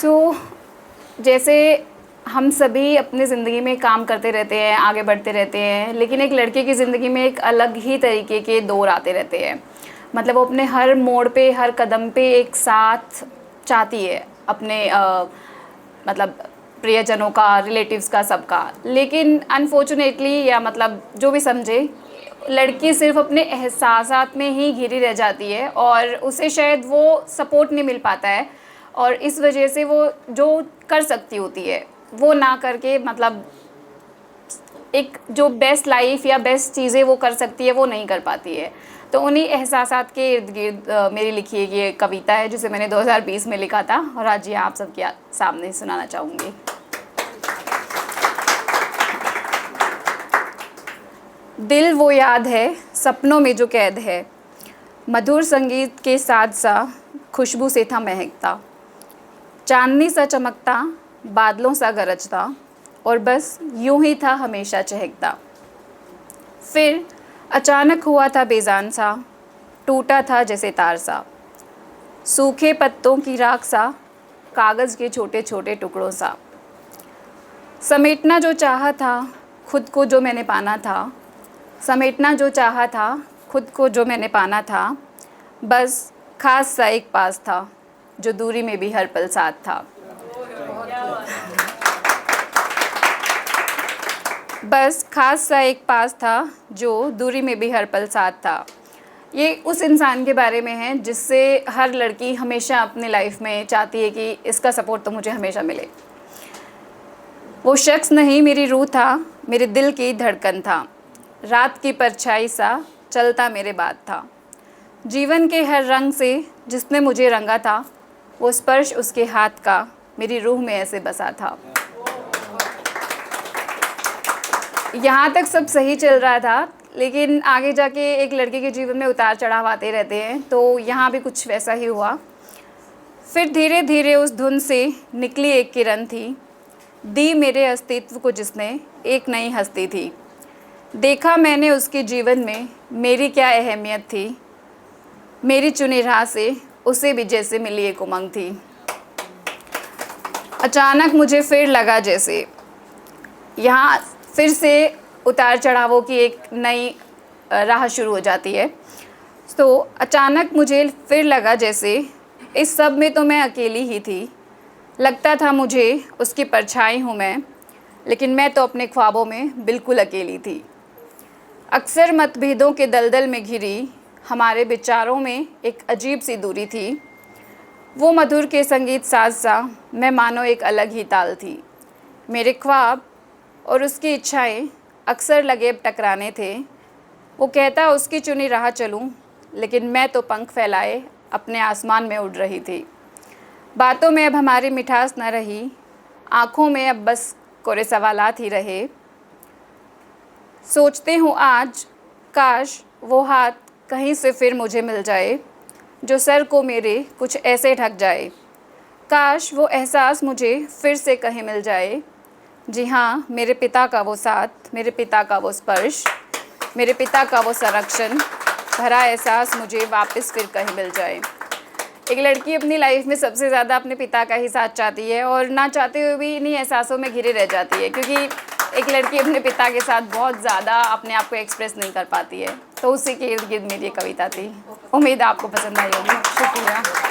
सो जैसे हम सभी अपनी ज़िंदगी में काम करते रहते हैं, आगे बढ़ते रहते हैं, लेकिन एक लड़के की ज़िंदगी में एक अलग ही तरीके के दौर आते रहते हैं। मतलब वो अपने हर मोड़ पे, हर कदम पे एक साथ चाहती है अपने मतलब प्रियजनों का, रिलेटिव्स का, सबका। लेकिन अनफॉर्चुनेटली या मतलब जो भी समझे, लड़की सिर्फ अपने एहसासात में ही घिरी रह जाती है और उसे शायद वो सपोर्ट नहीं मिल पाता है, और इस वजह से वो जो कर सकती होती है वो ना करके मतलब एक जो बेस्ट लाइफ या बेस्ट चीज़ें वो कर सकती है वो नहीं कर पाती है। तो उन्हीं एहसासात के इर्द गिर्द मेरी लिखी ये कविता है, जिसे मैंने 2020 में लिखा था और आज ये आप सबके सामने सुनाना चाहूँगी। दिल वो याद है सपनों में जो कैद है, मधुर संगीत के साथ सा खुशबू से था महकता, चांदनी सा चमकता, बादलों सा गरजता, और बस यूं ही था हमेशा चहकता। फिर अचानक हुआ था बेजान सा, टूटा था जैसे तार सा, सूखे पत्तों की राख सा, कागज़ के छोटे छोटे टुकड़ों सा। समेटना जो चाहा था खुद को जो मैंने पाना था, समेटना जो चाहा था खुद को जो मैंने पाना था, बस खास सा एक पास था जो दूरी में भी हर पल साथ था। बस खास सा एक पास था जो दूरी में भी हर पल साथ था। ये उस इंसान के बारे में है जिससे हर लड़की हमेशा अपनी लाइफ में चाहती है कि इसका सपोर्ट तो मुझे हमेशा मिले। वो शख्स नहीं मेरी रूह था, मेरे दिल की धड़कन था, रात की परछाई सा चलता मेरे बाद था। जीवन के हर रंग से जिसने मुझे रंगा था, वो स्पर्श उसके हाथ का मेरी रूह में ऐसे बसा था। यहाँ तक सब सही चल रहा था, लेकिन आगे जाके एक लड़के के जीवन में उतार चढ़ाव आते रहते हैं, तो यहाँ भी कुछ वैसा ही हुआ। फिर धीरे धीरे उस धुन से निकली एक किरण थी, दी मेरे अस्तित्व को जिसने एक नई हस्ती थी। देखा मैंने उसके जीवन में मेरी क्या अहमियत थी, मेरी चुनी राह से उसे भी जैसे मिली एक उमंग थी। अचानक मुझे फिर लगा जैसे यहाँ फिर से उतार चढ़ावों की एक नई राह शुरू हो जाती है। तो अचानक मुझे फिर लगा जैसे इस सब में तो मैं अकेली ही थी, लगता था मुझे उसकी परछाई हूँ मैं, लेकिन मैं तो अपने ख्वाबों में बिल्कुल अकेली थी। अक्सर मतभेदों के दलदल में घिरी हमारे विचारों में एक अजीब सी दूरी थी। वो मधुर के संगीत साज सा मैं मानो एक अलग ही ताल थी। मेरे ख्वाब और उसकी इच्छाएं अक्सर लगे टकराने थे। वो कहता उसकी चुनी राह चलूं, लेकिन मैं तो पंख फैलाए अपने आसमान में उड़ रही थी। बातों में अब हमारी मिठास न रही, आँखों में अब बस कोरे सवालात ही रहे। सोचते हूँ आज काश वो हाथ कहीं से फिर मुझे मिल जाए, जो सर को मेरे कुछ ऐसे ढक जाए। काश वो एहसास मुझे फिर से कहीं मिल जाए। जी हाँ, मेरे पिता का वो साथ, मेरे पिता का वो स्पर्श, मेरे पिता का वो संरक्षण भरा एहसास मुझे वापस फिर कहीं मिल जाए। एक लड़की अपनी लाइफ में सबसे ज़्यादा अपने पिता का ही साथ चाहती है और ना चाहते हुए भी इन्हीं एहसासों में घिरी रह जाती है, क्योंकि एक लड़की अपने पिता के साथ बहुत ज़्यादा अपने आप को एक्सप्रेस नहीं कर पाती है। तो उसी के इर्द गिर्द मेरी ये कविता थी। उम्मीद आपको पसंद आई होगी। शुक्रिया।